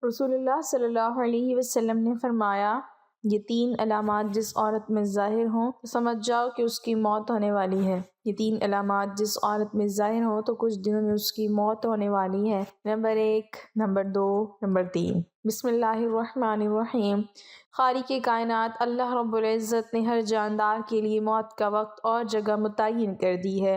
رسول اللہ صلی اللہ علیہ وسلم نے فرمایا، یہ 3 علامات جس عورت میں ظاہر ہوں تو سمجھ جاؤ کہ اس کی موت ہونے والی ہے۔ یہ 3 علامات جس عورت میں ظاہر ہوں تو کچھ دنوں میں اس کی موت ہونے والی ہے۔ Number 1، number 2، number 3۔ بسم اللہ الرحمن الرحیم۔ خالق کائنات اللہ رب العزت نے ہر جاندار کے لیے موت کا وقت اور جگہ متعین کر دی ہے،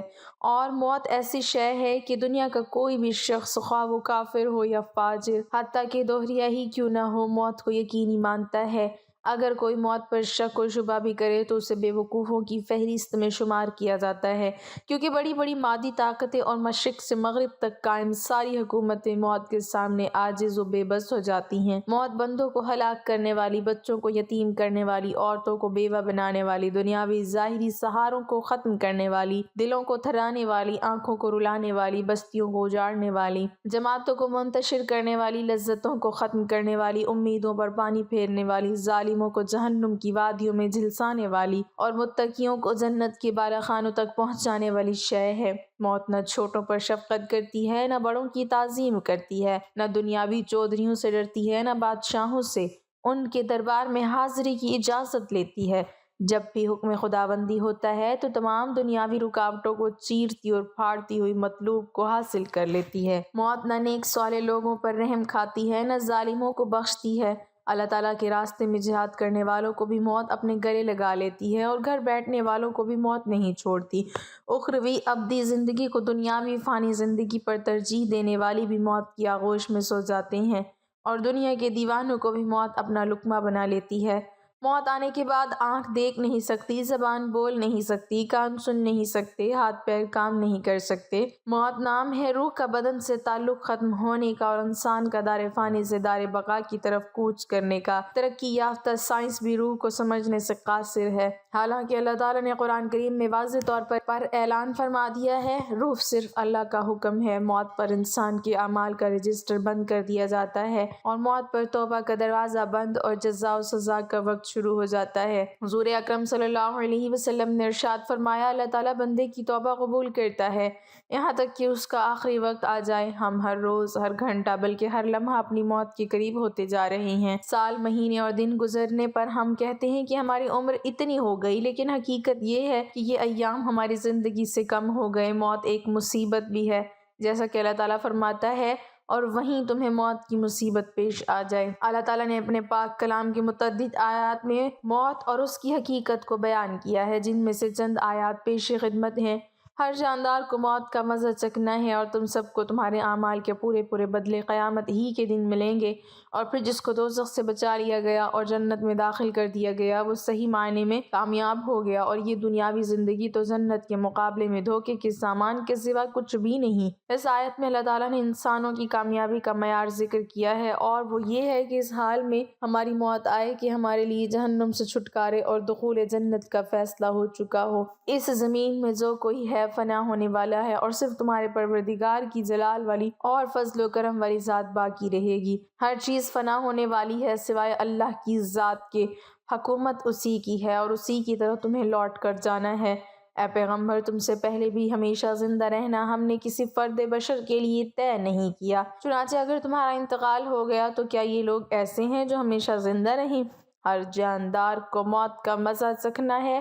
اور موت ایسی شے ہے کہ دنیا کا کوئی بھی شخص، خواہ وہ کافر ہو یا فاجر، حتیٰ کہ دوہریا ہی کیوں نہ ہو، موت کو یقینی مانتا ہے۔ اگر کوئی موت پر شک و شبہ بھی کرے تو اسے بے وقوفوں کی فہرست میں شمار کیا جاتا ہے، کیونکہ بڑی بڑی مادی طاقتیں اور مشرق سے مغرب تک قائم ساری حکومتیں موت کے سامنے عاجز و بے بس ہو جاتی ہیں۔ موت بندوں کو ہلاک کرنے والی، بچوں کو یتیم کرنے والی، عورتوں کو بیوہ بنانے والی، دنیاوی ظاہری سہاروں کو ختم کرنے والی، دلوں کو تھرانے والی، آنکھوں کو رلانے والی، بستیوں کو اجاڑنے والی، جماعتوں کو منتشر کرنے والی، لذتوں کو ختم کرنے والی، امیدوں پر پانی پھیرنے والی، ظالموں کو جہنم کی وادیوں میں جھلسانے والی، اور متقیوں کو جنت کے بالا خانوں تک پہنچانے والی شے ہے۔ موت نہ چھوٹوں پر شفقت کرتی ہے، نہ بڑوں کی تعظیم کرتی ہے، نہ دنیاوی چودھریوں سے ڈرتی ہے، نہ بادشاہوں سے ان کے دربار میں حاضری کی اجازت لیتی ہے۔ جب بھی حکم خداوندی ہوتا ہے تو تمام دنیاوی رکاوٹوں کو چیرتی اور پھاڑتی ہوئی مطلوب کو حاصل کر لیتی ہے۔ موت نہ نیک صالح لوگوں پر رحم کھاتی ہے، نہ ظالموں کو بخشتی ہے۔ اللہ تعالیٰ کے راستے میں جہاد کرنے والوں کو بھی موت اپنے گلے لگا لیتی ہے، اور گھر بیٹھنے والوں کو بھی موت نہیں چھوڑتی۔ اخروی ابدی زندگی کو دنیاوی فانی زندگی پر ترجیح دینے والی بھی موت کی آغوش میں سو جاتے ہیں، اور دنیا کے دیوانوں کو بھی موت اپنا لقمہ بنا لیتی ہے۔ موت آنے کے بعد آنکھ دیکھ نہیں سکتی، زبان بول نہیں سکتی، کان سن نہیں سکتے، ہاتھ پیر کام نہیں کر سکتے۔ موت نام ہے روح کا بدن سے تعلق ختم ہونے کا اور انسان کا دار فانی سے دار بقا کی طرف کوچ کرنے کا۔ ترقی یافتہ سائنس بھی روح کو سمجھنے سے قاصر ہے، حالانکہ اللہ تعالیٰ نے قرآن کریم میں واضح طور پر اعلان فرما دیا ہے، روح صرف اللہ کا حکم ہے۔ موت پر انسان کے اعمال کا رجسٹر بند کر دیا جاتا ہے، اور موت پر توبہ کا دروازہ بند اور جزا و سزا کا وقت شروع ہو جاتا ہے۔ حضور اکرم صلی اللہ علیہ وسلم نے ارشاد فرمایا، اللہ تعالیٰ بندے کی توبہ قبول کرتا ہے یہاں تک کہ اس کا آخری وقت آ جائے۔ ہم ہر روز، ہر گھنٹہ، بلکہ ہر لمحہ اپنی موت کے قریب ہوتے جا رہے ہیں۔ سال، مہینے اور دن گزرنے پر ہم کہتے ہیں کہ ہماری عمر اتنی ہو گئی، لیکن حقیقت یہ ہے کہ یہ ایام ہماری زندگی سے کم ہو گئے۔ موت ایک مصیبت بھی ہے، جیسا کہ اللہ تعالیٰ فرماتا ہے، اور وہیں تمہیں موت کی مصیبت پیش آ جائے۔ اللہ تعالیٰ نے اپنے پاک کلام کی متعدد آیات میں موت اور اس کی حقیقت کو بیان کیا ہے، جن میں سے چند آیات پیش خدمت ہیں۔ ہر جاندار کو موت کا مزہ چکھنا ہے، اور تم سب کو تمہارے اعمال کے پورے پورے بدلے قیامت ہی کے دن ملیں گے۔ اور پھر جس کو دوزخ سے بچا لیا گیا اور جنت میں داخل کر دیا گیا، وہ صحیح معنی میں کامیاب ہو گیا، اور یہ دنیاوی زندگی تو جنت کے مقابلے میں دھوکے کے سامان کے سوا کچھ بھی نہیں۔ اس آیت میں اللہ تعالیٰ نے انسانوں کی کامیابی کا معیار ذکر کیا ہے، اور وہ یہ ہے کہ اس حال میں ہماری موت آئے کہ ہمارے لیے جہنم سے چھٹکارے اور دخول جنت کا فیصلہ ہو چکا ہو۔ اس زمین میں جو کوئی ہے فنا ہونے والا ہے، اور صرف تمہارے پروردگار کی جلال والی اور فضل و کرم والی ذات باقی رہے گی۔ ہر چیز فنا ہونے والی ہے سوائے اللہ کی ذات کے، حکومت اسی کی ہے، اور اسی کی طرف تمہیں لوٹ کر جانا ہے۔ اے پیغمبر، تم سے پہلے بھی ہمیشہ زندہ رہنا ہم نے کسی فرد بشر کے لیے طے نہیں کیا، چنانچہ اگر تمہارا انتقال ہو گیا تو کیا یہ لوگ ایسے ہیں جو ہمیشہ زندہ رہیں؟ ہر جاندار کو موت کا مزہ چکھنا ہے،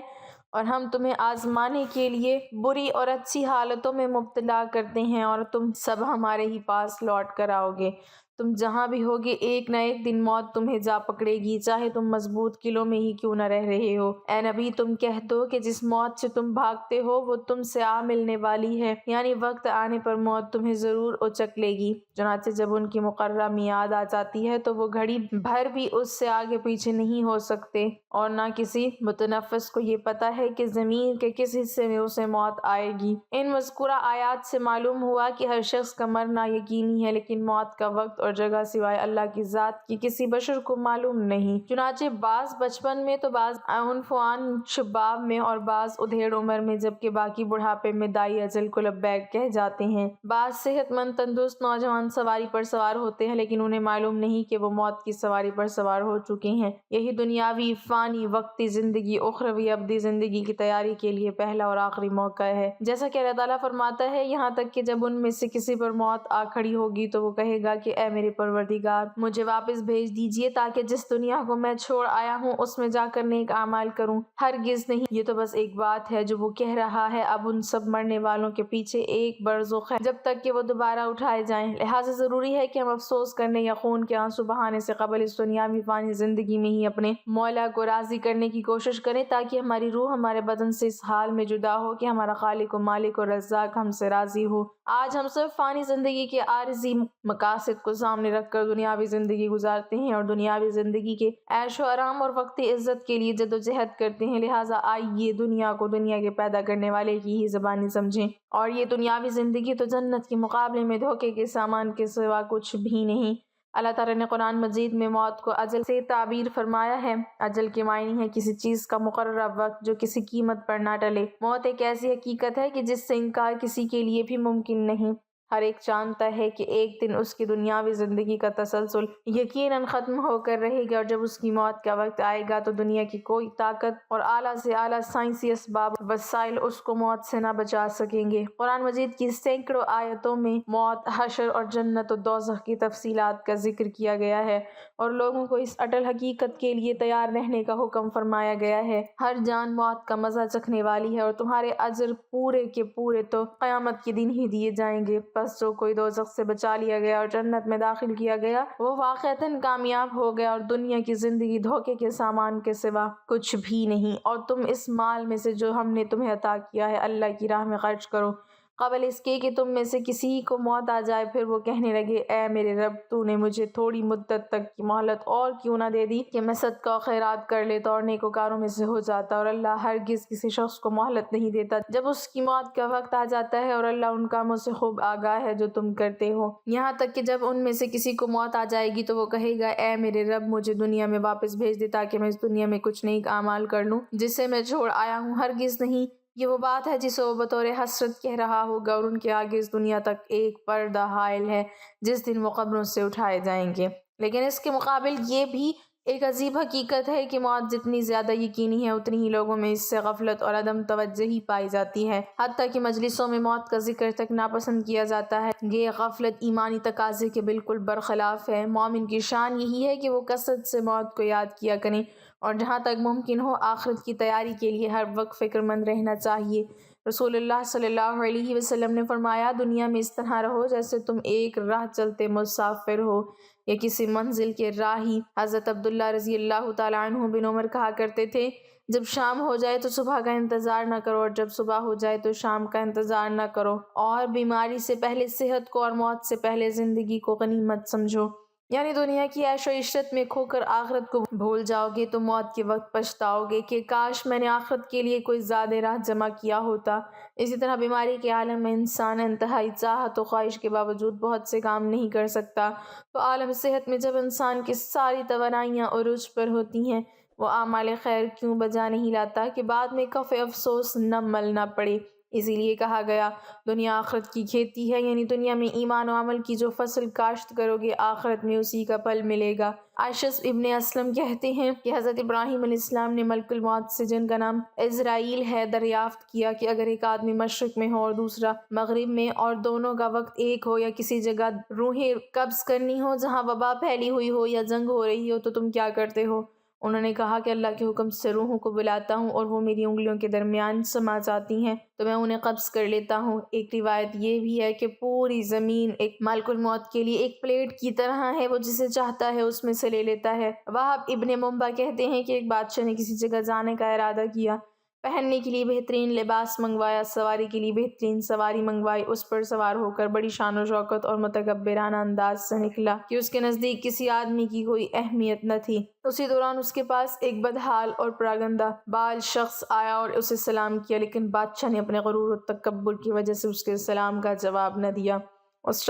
اور ہم تمہیں آزمانے کے لیے بری اور اچھی حالتوں میں مبتلا کرتے ہیں، اور تم سب ہمارے ہی پاس لوٹ کر آؤ گے۔ تم جہاں بھی ہوگے ایک نہ ایک دن موت تمہیں جا پکڑے گی، چاہے تم مضبوط قلعوں میں ہی کیوں نہ رہ رہے ہو۔ اے نبی، تم کہہ دو کہ جس موت سے تم بھاگتے ہو وہ تم سے آ ملنے والی ہے، یعنی وقت آنے پر موت تمہیں ضرور اچک لے گی۔ چنانچہ جب ان کی مقررہ میعاد آ جاتی ہے تو وہ گھڑی بھر بھی اس سے آگے پیچھے نہیں ہو سکتے، اور نہ کسی متنفس کو یہ پتہ ہے کہ زمین کے کس حصے میں اسے موت آئے گی۔ ان مذکورہ آیات سے معلوم ہوا کہ ہر شخص کا مرنا یقینی ہے، لیکن موت کا وقت اور جگہ سوائے اللہ کی ذات کی کسی بشر کو معلوم نہیں۔ چنانچہ بعض بچپن میں تو بعض عنفوان شباب میں، اور بعض ادھیڑ عمر میں، جبکہ باقی بڑھاپے میں دائی اجل کو لبیک کہہ جاتے ہیں۔ بعض صحت مند تندرست نوجوان سواری پر سوار ہوتے ہیں، لیکن انہیں معلوم نہیں کہ وہ موت کی سواری پر سوار ہو چکے ہیں۔ یہی دنیاوی فانی وقتی زندگی اخروی ابدی زندگی کی تیاری کے لیے پہلا اور آخری موقع ہے۔ جیسا کہ اللہ تعالیٰ فرماتا ہے، یہاں تک کہ جب ان میں سے کسی پر موت آ کھڑی ہوگی تو وہ کہے گا کہ اے میرے پروردگار مجھے واپس بھیج دیجیے تاکہ جس دنیا کو میں چھوڑ آیا ہوں اس میں جا کر نیک اعمال کروں۔ ہرگز نہیں، یہ تو بس ایک بات ہے جو وہ کہہ رہا ہے، اب ان سب مرنے والوں کے پیچھے ایک برزخ ہے جب تک کہ وہ دوبارہ اٹھائے جائیں، لہٰذا ضروری ہے کہ ہم افسوس کرنے یا خون کے آنسو بہانے سے قبل اس دنیاوی فانی زندگی میں ہی اپنے مولا کو راضی کرنے کی کوشش کریں تاکہ ہماری روح ہمارے بدن سے اس حال میں جدا ہو کہ ہمارا خالق و مالک و رزاق ہم سے راضی ہو۔ آج ہم سب فانی زندگی کے عارضی مقاصد کو سامنے رکھ کر دنیاوی زندگی گزارتے ہیں اور دنیاوی زندگی کے عیش و آرام اور وقتی عزت کے لیے جد و جہد کرتے ہیں، لہٰذا آئیے دنیا کو دنیا کے پیدا کرنے والے کی ہی زبانی سمجھیں، اور یہ دنیاوی زندگی تو جنت کے مقابلے میں دھوکے کے سامان کے سوا کچھ بھی نہیں۔ اللہ تعالیٰ نے قرآن مجید میں موت کو اجل سے تعبیر فرمایا ہے۔ اجل کے معنی ہے کسی چیز کا مقررہ وقت جو کسی قیمت پر نہ ٹلے۔ موت ایک ایسی حقیقت ہے کہ جس سے انکار کسی کے لیے بھی ممکن نہیں۔ ہر ایک جانتا ہے کہ ایک دن اس کی دنیاوی زندگی کا تسلسل یقیناً ختم ہو کر رہے گا، اور جب اس کی موت کا وقت آئے گا تو دنیا کی کوئی طاقت اور اعلیٰ سے اعلیٰ سائنسی اسباب وسائل اس کو موت سے نہ بچا سکیں گے۔ قرآن مجید کی سینکڑوں آیتوں میں موت، حشر اور جنت و دوزخ کی تفصیلات کا ذکر کیا گیا ہے اور لوگوں کو اس اٹل حقیقت کے لیے تیار رہنے کا حکم فرمایا گیا ہے۔ ہر جان موت کا مزہ چکھنے والی ہے اور تمہارے اجر پورے کے پورے تو قیامت کے دن ہی دیے جائیں گے۔ بس جو کوئی دوزخ سے بچا لیا گیا اور جنت میں داخل کیا گیا وہ واقعتاً کامیاب ہو گیا، اور دنیا کی زندگی دھوکے کے سامان کے سوا کچھ بھی نہیں۔ اور تم اس مال میں سے جو ہم نے تمہیں عطا کیا ہے اللہ کی راہ میں خرچ کرو، قبل اس کے کہ تم میں سے کسی کو موت آ جائے، پھر وہ کہنے لگے اے میرے رب، تو نے مجھے تھوڑی مدت تک کی مہلت اور کیوں نہ دے دی کہ میں صدقہ و خیرات کر لیتا اور نیکوکاروں میں سے ہو جاتا۔ اور اللہ ہرگز کسی شخص کو مہلت نہیں دیتا جب اس کی موت کا وقت آ جاتا ہے، اور اللہ ان کاموں سے خوب آگاہ ہے جو تم کرتے ہو۔ یہاں تک کہ جب ان میں سے کسی کو موت آ جائے گی تو وہ کہے گا اے میرے رب، مجھے دنیا میں واپس بھیج دے تاکہ میں اس دنیا میں کچھ نیک اعمال کر لوں جسے میں چھوڑ آیا ہوں۔ ہرگز نہیں، یہ وہ بات ہے جسے وہ بطور حسرت کہہ رہا ہوگا، اور ان کے آگے اس دنیا تک ایک پردہ حائل ہے جس دن وہ قبروں سے اٹھائے جائیں گے۔ لیکن اس کے مقابل یہ بھی ایک عجیب حقیقت ہے کہ موت جتنی زیادہ یقینی ہے اتنی ہی لوگوں میں اس سے غفلت اور عدم توجہی پائی جاتی ہے، حتیٰ کہ مجلسوں میں موت کا ذکر تک ناپسند کیا جاتا ہے۔ یہ غفلت ایمانی تقاضے کے بالکل برخلاف ہے۔ مومن کی شان یہی ہے کہ وہ کثرت سے موت کو یاد کیا کریں اور جہاں تک ممکن ہو آخرت کی تیاری کے لیے ہر وقت فکر مند رہنا چاہیے۔ رسول اللہ صلی اللہ علیہ وسلم نے فرمایا، دنیا میں اس طرح رہو جیسے تم ایک راہ چلتے مسافر ہو یا کسی منزل کے راہی۔ حضرت عبداللہ رضی اللہ تعالیٰ عنہ بن عمر کہا کرتے تھے، جب شام ہو جائے تو صبح کا انتظار نہ کرو، اور جب صبح ہو جائے تو شام کا انتظار نہ کرو، اور بیماری سے پہلے صحت کو اور موت سے پہلے زندگی کو غنیمت سمجھو۔ یعنی دنیا کی عیش و عشرت میں کھو کر آخرت کو بھول جاؤ گے تو موت کے وقت پچھتاؤ گے کہ کاش میں نے آخرت کے لیے کوئی زیادہ راہ جمع کیا ہوتا۔ اسی طرح بیماری کے عالم میں انسان انتہائی چاہت و خواہش کے باوجود بہت سے کام نہیں کر سکتا، تو عالم صحت میں جب انسان کی ساری توانائیاں عروج پر ہوتی ہیں وہ اعمال خیر کیوں بجا نہیں لاتا کہ بعد میں کف افسوس نہ ملنا پڑے۔ اسی لیے کہا گیا دنیا آخرت کی کھیتی ہے، یعنی دنیا میں ایمان و عمل کی جو فصل کاشت کرو گے آخرت میں اسی کا پھل ملے گا۔ اشعث ابن اسلم کہتے ہیں کہ حضرت ابراہیم علیہ السلام نے ملک الموت سے، جن کا نام عزرائیل ہے، دریافت کیا کہ اگر ایک آدمی مشرق میں ہو اور دوسرا مغرب میں، اور دونوں کا وقت ایک ہو، یا کسی جگہ روحیں قبض کرنی ہو جہاں وبا پھیلی ہوئی ہو یا جنگ ہو رہی ہو، تو تم کیا کرتے ہو؟ انہوں نے کہا کہ اللہ کے حکم سے روحوں کو بلاتا ہوں اور وہ میری انگلیوں کے درمیان سما جاتی ہیں تو میں انہیں قبض کر لیتا ہوں۔ ایک روایت یہ بھی ہے کہ پوری زمین ایک ملک الموت کے لیے ایک پلیٹ کی طرح ہے، وہ جسے چاہتا ہے اس میں سے لے لیتا ہے۔ وہب ابن منبع کہتے ہیں کہ ایک بادشاہ نے کسی جگہ جانے کا ارادہ کیا، پہننے کے لیے بہترین لباس منگوایا، سواری کے لیے بہترین سواری منگوائی، اس پر سوار ہو کر بڑی شان و شوکت اور متکبرانہ انداز سے نکلا کہ اس کے نزدیک کسی آدمی کی کوئی اہمیت نہ تھی۔ اسی دوران اس کے پاس ایک بدحال اور پراگندہ بال شخص آیا اور اسے سلام کیا، لیکن بادشاہ نے اپنے غرور و تکبر کی وجہ سے اس کے سلام کا جواب نہ دیا۔ اس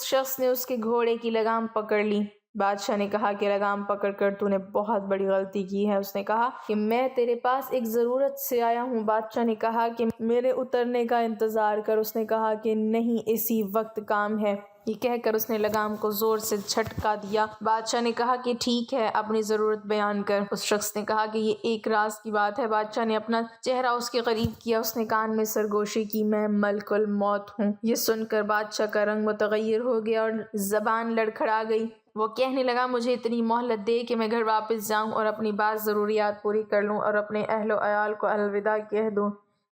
شخص نے اس کے گھوڑے کی لگام پکڑ لی۔ بادشاہ نے کہا کہ لگام پکڑ کر تو نے بہت بڑی غلطی کی ہے۔ اس نے کہا کہ میں تیرے پاس ایک ضرورت سے آیا ہوں۔ بادشاہ نے کہا کہ میرے اترنے کا انتظار کر۔ اس نے کہا کہ نہیں، اسی وقت کام ہے۔ یہ کہہ کر اس نے لگام کو زور سے جھٹکا دیا۔ بادشاہ نے کہا کہ ٹھیک ہے، اپنی ضرورت بیان کر۔ اس شخص نے کہا کہ یہ ایک راز کی بات ہے۔ بادشاہ نے اپنا چہرہ اس کے قریب کیا، اس نے کان میں سرگوشی کی، میں ملک الموت ہوں۔ یہ سن کر بادشاہ کا رنگ متغیر ہو گیا اور زبان لڑکھڑا گئی۔ وہ کہنے لگا مجھے اتنی مہلت دے کہ میں گھر واپس جاؤں اور اپنی بعض ضروریات پوری کر لوں اور اپنے اہل و عیال کو الوداع کہہ دوں۔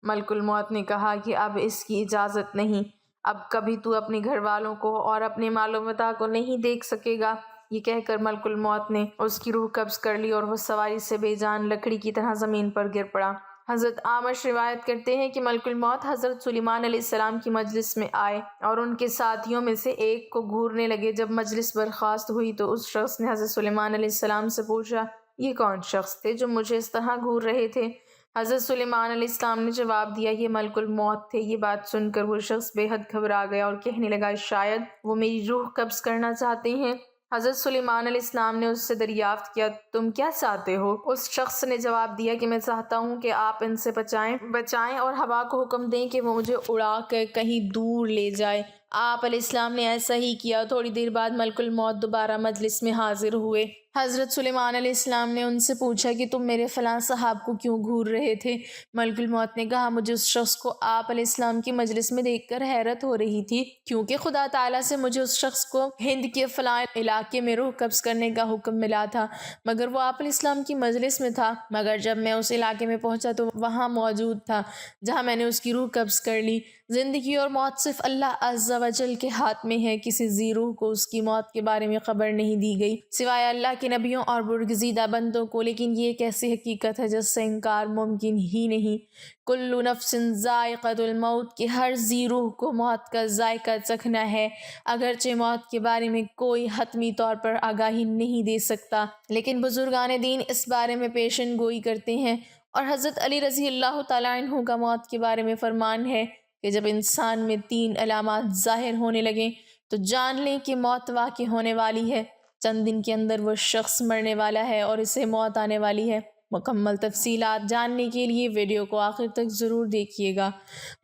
ملک الموت نے کہا کہ اب اس کی اجازت نہیں، اب کبھی تو اپنے گھر والوں کو اور اپنے مال و متاع کو نہیں دیکھ سکے گا۔ یہ کہہ کر ملک الموت نے اس کی روح قبض کر لی اور وہ سواری سے بے جان لکڑی کی طرح زمین پر گر پڑا۔ حضرت اعمش روایت کرتے ہیں کہ ملک الموت حضرت سلیمان علیہ السلام کی مجلس میں آئے اور ان کے ساتھیوں میں سے ایک کو گھورنے لگے۔ جب مجلس برخاست ہوئی تو اس شخص نے حضرت سلیمان علیہ السلام سے پوچھا یہ کون شخص تھے جو مجھے اس طرح گھور رہے تھے؟ حضرت سلیمان علیہ السلام نے جواب دیا یہ ملک الموت تھے۔ یہ بات سن کر وہ شخص بے حد گھبرا گیا اور کہنے لگا شاید وہ میری روح قبض کرنا چاہتے ہیں۔ حضرت سلیمان علیہ السلام نے اس سے دریافت کیا تم کیا چاہتے ہو؟ اس شخص نے جواب دیا کہ میں چاہتا ہوں کہ آپ ان سے بچائیں اور ہوا کو حکم دیں کہ وہ مجھے اڑا کر کہیں دور لے جائے۔ آپ علیہ السلام نے ایسا ہی کیا۔ تھوڑی دیر بعد ملک الموت دوبارہ مجلس میں حاضر ہوئے۔ حضرت سلیمان علیہ السلام نے ان سے پوچھا کہ تم میرے فلاں صاحب کو کیوں گھور رہے تھے؟ ملک الموت نے کہا مجھے اس شخص کو آپ علیہ السلام کی مجلس میں دیکھ کر حیرت ہو رہی تھی، کیونکہ خدا تعالیٰ سے مجھے اس شخص کو ہند کے فلاں علاقے میں روح قبض کرنے کا حکم ملا تھا، مگر وہ آپ علیہ السلام کی مجلس میں تھا۔ مگر جب میں اس علاقے میں پہنچا تو وہاں موجود تھا جہاں میں نے اس کی روح قبض کر لی۔ زندگی اور موت صرف اللہ عز و جل کے ہاتھ میں ہے۔ کسی ذی روح کو اس کی موت کے بارے میں خبر نہیں دی گئی سوائے اللہ کے نبیوں اور برگزیدہ بندوں کو، لیکن یہ ایک ایسی حقیقت ہے جس سے انکار ممکن ہی نہیں۔ کل نفس ذائقۃ الموت کہ ہر ذی روح کو موت کا ذائقہ چکھنا ہے۔ اگرچہ موت کے بارے میں کوئی حتمی طور پر آگاہی نہیں دے سکتا، لیکن بزرگان دین اس بارے میں پیشن گوئی کرتے ہیں، اور حضرت علی رضی اللہ تعالیٰ عنہ کا موت کے بارے میں فرمان ہے کہ جب انسان میں 3 علامات ظاہر ہونے لگیں تو جان لیں کہ موت واقع ہونے والی ہے۔ چند دن کے اندر وہ شخص مرنے والا ہے اور اسے موت آنے والی ہے۔ مکمل تفصیلات جاننے کے لیے ویڈیو کو آخر تک ضرور دیکھیے گا۔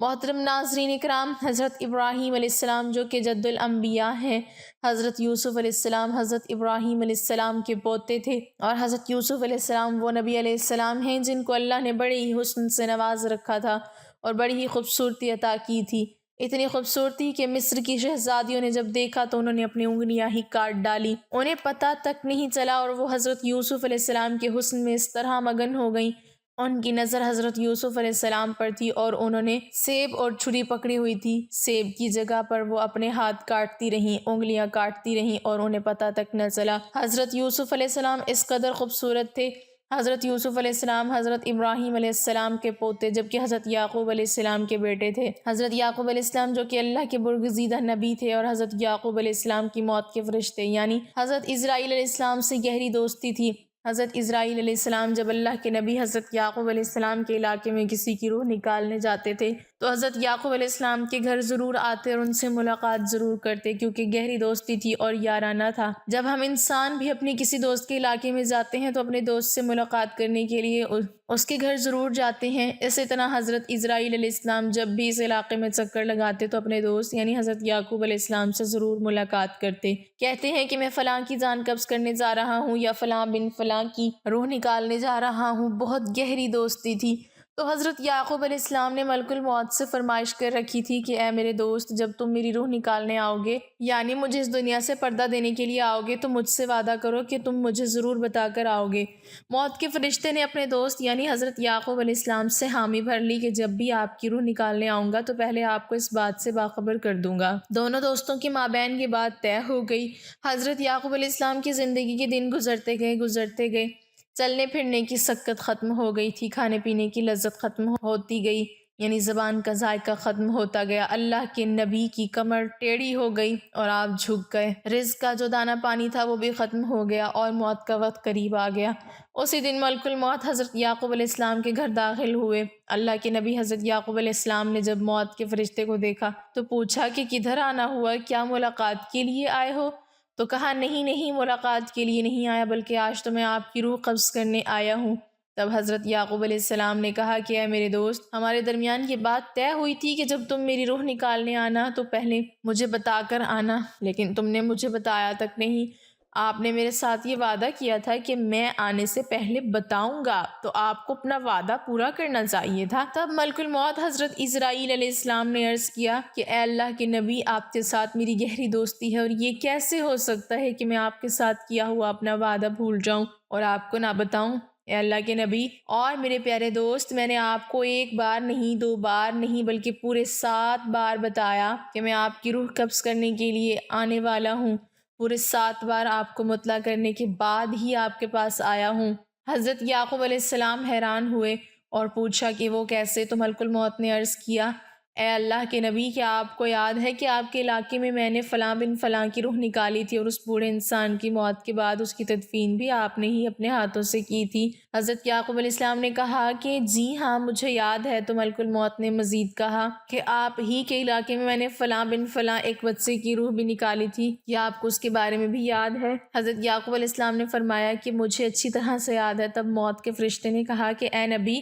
محترم ناظرین اکرام، حضرت ابراہیم علیہ السلام جو کہ جد الانبیاء ہیں، حضرت یوسف علیہ السلام حضرت ابراہیم علیہ السلام کے پوتے تھے، اور حضرت یوسف علیہ السلام وہ نبی علیہ السلام ہیں جن کو اللہ نے بڑے ہی حسن سے نواز رکھا تھا اور بڑی ہی خوبصورتی عطا کی تھی۔ اتنی خوبصورتی کہ مصر کی شہزادیوں نے جب دیکھا تو انہوں نے اپنی انگلیاں ہی کاٹ ڈالی، انہیں پتہ تک نہیں چلا، اور وہ حضرت یوسف علیہ السلام کے حسن میں اس طرح مگن ہو گئیں۔ ان کی نظر حضرت یوسف علیہ السلام پر تھی اور انہوں نے سیب اور چھری پکڑی ہوئی تھی۔ سیب کی جگہ پر وہ اپنے ہاتھ کاٹتی رہیں، انگلیاں کاٹتی رہیں اور انہیں پتہ تک نہ چلا۔ حضرت یوسف علیہ السلام اس قدر خوبصورت تھے۔ حضرت یوسف علیہ السلام حضرت ابراہیم علیہ السلام کے پوتے جبکہ حضرت یعقوب علیہ السلام کے بیٹے تھے۔ حضرت یعقوب علیہ السلام جو کہ اللہ کے برگزیدہ نبی تھے، اور حضرت یعقوب علیہ السلام کی موت کے فرشتے یعنی حضرت اسرائیل علیہ السلام سے گہری دوستی تھی۔ حضرت اسرائیل علیہ السلام جب اللہ کے نبی حضرت یعقوب علیہ السلام کے علاقے میں کسی کی روح نکالنے جاتے تھے تو حضرت یعقوب علیہ السلام کے گھر ضرور آتے اور ان سے ملاقات ضرور کرتے، کیونکہ گہری دوستی تھی اور یارانہ تھا۔ جب ہم انسان بھی اپنے کسی دوست کے علاقے میں جاتے ہیں تو اپنے دوست سے ملاقات کرنے کے لیے اس کے گھر ضرور جاتے ہیں۔ اسی طرح حضرت اسرائیل علیہ السلام جب بھی اس علاقے میں چکر لگاتے تو اپنے دوست یعنی حضرت یعقوب علیہ السلام سے ضرور ملاقات کرتے، کہتے ہیں کہ میں فلاں کی جان قبض کرنے جا رہا ہوں یا فلاں بن فلاں کی روح نکالنے جا رہا ہوں۔ بہت گہری دوستی تھی۔ تو حضرت یعقوب علیہ السلام نے ملک الموت سے فرمائش کر رکھی تھی کہ اے میرے دوست، جب تم میری روح نکالنے آؤ گے یعنی مجھے اس دنیا سے پردہ دینے کے لیے آؤ گے تو مجھ سے وعدہ کرو کہ تم مجھے ضرور بتا کر آؤ گے۔ موت کے فرشتے نے اپنے دوست یعنی حضرت یعقوب علیہ السلام سے حامی بھر لی کہ جب بھی آپ کی روح نکالنے آؤں گا تو پہلے آپ کو اس بات سے باخبر کر دوں گا۔ دونوں دوستوں کے مابین یہ بات طے ہو گئی۔ حضرت یعقوب علیہ السلام کی زندگی کے دن گزرتے گئے، چلنے پھرنے کی سکت ختم ہو گئی تھی، کھانے پینے کی لذت ختم ہوتی گئی، یعنی زبان کا ذائقہ ختم ہوتا گیا۔ اللہ کے نبی کی کمر ٹیڑھی ہو گئی اور آپ جھک گئے۔ رزق کا جو دانہ پانی تھا وہ بھی ختم ہو گیا اور موت کا وقت قریب آ گیا۔ اسی دن ملک الموت حضرت یعقوب علیہ السلام کے گھر داخل ہوئے۔ اللہ کے نبی حضرت یعقوب علیہ السلام نے جب موت کے فرشتے کو دیکھا تو پوچھا کہ کدھر آنا ہوا، کیا ملاقات کے لیے آئے ہو؟ تو کہا نہیں ملاقات کے لیے نہیں آیا، بلکہ آج تو میں آپ کی روح قبض کرنے آیا ہوں۔ تب حضرت یعقوب علیہ السلام نے کہا کہ اے میرے دوست، ہمارے درمیان یہ بات طے ہوئی تھی کہ جب تم میری روح نکالنے آنا تو پہلے مجھے بتا کر آنا، لیکن تم نے مجھے بتایا تک نہیں۔ آپ نے میرے ساتھ یہ وعدہ کیا تھا کہ میں آنے سے پہلے بتاؤں گا، تو آپ کو اپنا وعدہ پورا کرنا چاہیے تھا۔ تب ملک الموت حضرت اسرائیل علیہ السلام نے عرض کیا کہ اے اللہ کے نبی، آپ کے ساتھ میری گہری دوستی ہے، اور یہ کیسے ہو سکتا ہے کہ میں آپ کے ساتھ کیا ہوا اپنا وعدہ بھول جاؤں اور آپ کو نہ بتاؤں؟ اے اللہ کے نبی اور میرے پیارے دوست، میں نے آپ کو ایک بار نہیں، 2 بار نہیں، بلکہ پورے 7 بار بتایا کہ میں آپ کی روح قبض کرنے کے لیے آنے والا ہوں۔ پورے 7 بار آپ کو مطلع کرنے کے بعد ہی آپ کے پاس آیا ہوں۔ حضرت یعقوب علیہ السلام حیران ہوئے اور پوچھا کہ وہ کیسے؟ تو ملک الموت نے عرض کیا، اے اللہ کے نبی، کیا آپ کو یاد ہے کہ آپ کے علاقے میں نے فلاں بن فلاں کی روح نکالی تھی، اور اس بوڑھے انسان کی موت کے بعد اس کی تدفین بھی آپ نے ہی اپنے ہاتھوں سے کی تھی؟ حضرت یعقوب علیہ السلام نے کہا کہ جی ہاں، مجھے یاد ہے۔ تو ملک الموت نے مزید کہا کہ آپ ہی کے علاقے میں نے فلاں بن فلاں ایک بچے کی روح بھی نکالی تھی، کیا آپ کو اس کے بارے میں بھی یاد ہے؟ حضرت یعقوب علیہ السلام نے فرمایا کہ مجھے اچھی طرح سے یاد ہے۔ تب موت کے فرشتے نے کہا کہ اے نبی،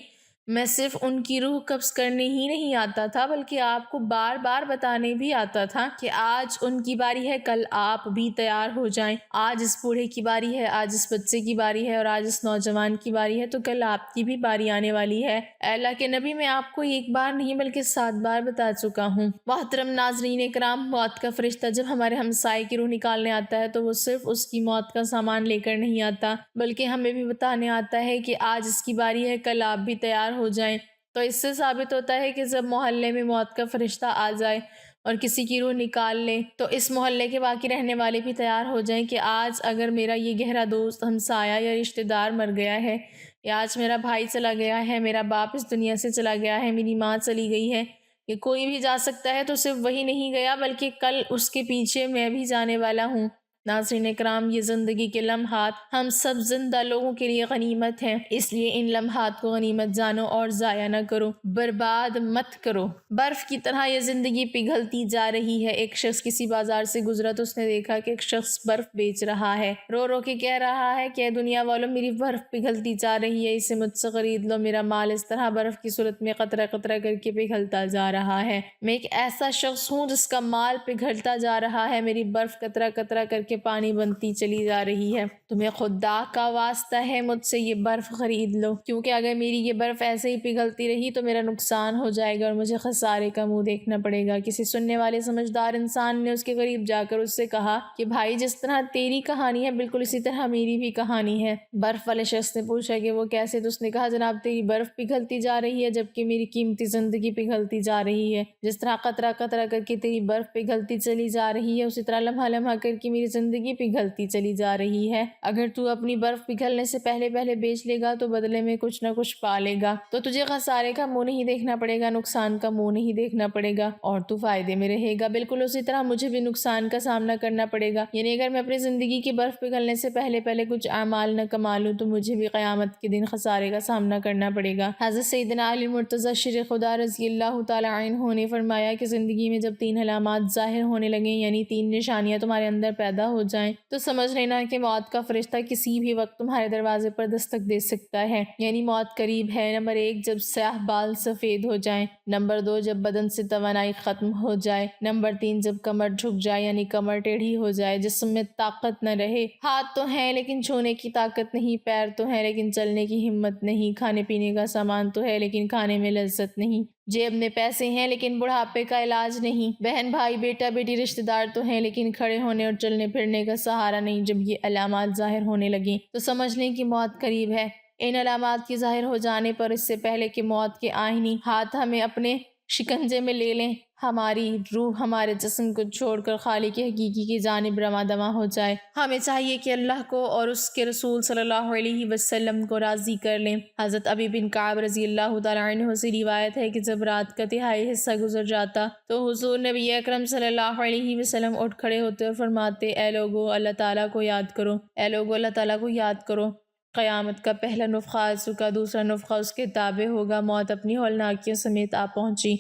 میں صرف ان کی روح قبض کرنے ہی نہیں آتا تھا، بلکہ آپ کو بار بار بتانے بھی آتا تھا کہ آج ان کی باری ہے، کل آپ بھی تیار ہو جائیں۔ آج اس بوڑھے کی باری ہے، آج اس بچے کی باری ہے، اور آج اس نوجوان کی باری ہے، تو کل آپ کی بھی باری آنے والی ہے۔ اے اللہ کے نبی، میں آپ کو ایک بار نہیں بلکہ 7 بار بتا چکا ہوں۔ محترم ناظرین کرام، موت کا فرشتہ جب ہمارے ہمسائے کی روح نکالنے آتا ہے تو وہ صرف اس کی موت کا سامان لے کر نہیں آتا، بلکہ ہمیں بھی بتانے آتا ہے کہ آج اس کی باری ہے، کل آپ بھی تیار ہو جائیں۔ تو اس سے ثابت ہوتا ہے کہ جب محلے میں موت کا فرشتہ آ جائے اور کسی کی روح نکال لے تو اس محلے کے باقی رہنے والے بھی تیار ہو جائیں کہ آج اگر میرا یہ گہرا دوست، ہمسایہ یا رشتہ دار مر گیا ہے، یا آج میرا بھائی چلا گیا ہے، میرا باپ اس دنیا سے چلا گیا ہے، میری ماں چلی گئی ہے، کہ کوئی بھی جا سکتا ہے، تو صرف وہی نہیں گیا بلکہ کل اس کے پیچھے میں بھی جانے والا ہوں۔ ناظرین کرام، یہ زندگی کے لمحات ہم سب زندہ لوگوں کے لیے غنیمت ہیں، اس لیے ان لمحات کو غنیمت جانو اور ضائع نہ کرو، برباد مت کرو۔ برف کی طرح یہ زندگی پگھلتی جا رہی ہے۔ ایک شخص کسی بازار سے گزرا تو اس نے دیکھا کہ ایک شخص برف بیچ رہا ہے، رو رو کے کہہ رہا ہے کہ اے دنیا والوں، میری برف پگھلتی جا رہی ہے، اسے مجھ سے خرید لو۔ میرا مال اس طرح برف کی صورت میں قطرہ قطرہ کر کے پگھلتا جا رہا ہے۔ میں ایک ایسا شخص ہوں جس کا مال پگھلتا جا رہا ہے، میری برف قطرہ قطرہ کر کے پانی بنتی چلی جا رہی ہے۔ تمہیں خدا کا واسطہ ہے، مجھ سے یہ برف خرید لو، کیونکہ اگر میری یہ برف ایسے ہی پگھلتی رہی تو میرا نقصان ہو جائے گا اور مجھے خسارے کا منہ دیکھنا پڑے گا۔ کسی سننے والے سمجھدار انسان نے اس کے قریب جا کر اس سے کہا کہ بھائی، جس طرح تیری کہانی ہے بالکل اسی طرح میری بھی کہانی ہے۔ برف والے شخص نے پوچھا کہ وہ کیسے؟ تو اس نے کہا جناب، تیری برف پگھلتی جا رہی ہے جبکہ میری قیمتی زندگی پگھلتی جا رہی ہے۔ جس طرح قطرہ قطرہ کر کے تیری برف پگھلتی چلی جا رہی ہے، اسی طرح لمحہ لمحہ کر کے میری زندگی پگھلتی چلی جا رہی ہے۔ اگر تو اپنی برف پگھلنے سے پہلے پہلے بیچ لے گا تو بدلے میں کچھ نہ کچھ پا لے گا، تو تجھے خسارے کا منہ نہیں دیکھنا پڑے گا، نقصان کا منہ نہیں دیکھنا پڑے گا، اور تو فائدے میں رہے گا۔ بالکل اسی طرح مجھے بھی نقصان کا سامنا کرنا پڑے گا، یعنی اگر میں اپنی زندگی کی برف پگھلنے سے پہلے پہلے کچھ اعمال نہ کما لوں تو مجھے بھی قیامت کے دن خسارے کا سامنا کرنا پڑے گا۔ حضرت سیدنا علی مرتضیٰ شیر خدا رضی اللہ تعالیٰ عنہ نے فرمایا کہ زندگی میں جب 3 علامات ظاہر ہونے لگیں، یعنی 3 نشانیاں تمہارے اندر پیدا ہو جائیں، تو سمجھ لینا کہ موت کا فرشتہ کسی بھی وقت تمہارے دروازے پر دستک دے سکتا ہے، یعنی موت قریب ہے۔ نمبر 1، جب سیاہ بال سفید ہو جائیں۔ نمبر 2، جب بدن سے توانائی ختم ہو جائے۔ نمبر 3، جب کمر جھک جائے، یعنی کمر ٹیڑھی ہو جائے، جسم میں طاقت نہ رہے، ہاتھ تو ہیں لیکن چھونے کی طاقت نہیں، پیر تو ہیں لیکن چلنے کی ہمت نہیں، کھانے پینے کا سامان تو ہے لیکن کھانے میں لذت نہیں، جیب میں پیسے ہیں لیکن بڑھاپے کا علاج نہیں، بہن بھائی بیٹا بیٹی رشتہ دار تو ہیں لیکن کھڑے ہونے اور چلنے پھرنے کا سہارا نہیں۔ جب یہ علامات ظاہر ہونے لگیں تو سمجھ لیں کہ موت قریب ہے۔ ان علامات کے ظاہر ہو جانے پر اس سے پہلے کہ موت کے آئینی ہاتھ ہمیں اپنے شکنجے میں لے لیں، ہماری روح ہمارے جسم کو چھوڑ کر خالق حقیقی کی جانب رواں دواں ہو جائے، ہمیں چاہیے کہ اللہ کو اور اس کے رسول صلی اللہ علیہ وسلم کو راضی کر لیں۔ حضرت ابی بن کعب رضی اللہ تعالیٰ عنہ سے روایت ہے کہ جب رات کا تہائی حصہ گزر جاتا تو حضور نبی اکرم صلی اللہ علیہ وسلم اٹھ کھڑے ہوتے اور فرماتے، اے لوگو، اللہ تعالیٰ کو یاد کرو، اے لوگو، اللہ تعالیٰ کو یاد کرو۔ قیامت کا پہلا نفخہ آ چکا، دوسرا نفخہ اس کے تابع ہوگا، موت اپنی ہولناکیوں سمیت آ پہنچی،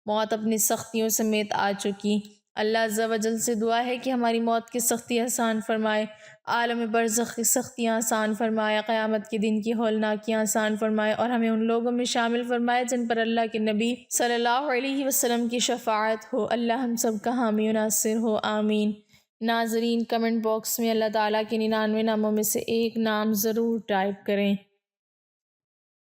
موت اپنی سختیوں سمیت آ چکی، اللہ عز و جل سے دعا ہے کہ ہماری موت کی سختی آسان فرمائے، عالم برزخ کی سختیاں آسان فرمائے، قیامت کے دن کی ہولناکیاں آسان فرمائے، اور ہمیں ان لوگوں میں شامل فرمائے جن پر اللہ کے نبی صلی اللہ علیہ وسلم کی شفاعت ہو۔ اللہ ہم سب کا حامی و ناصر ہو، آمین۔ ناظرین، کمنٹ باکس میں اللہ تعالیٰ کے 99 ناموں میں سے ایک نام ضرور ٹائپ کریں۔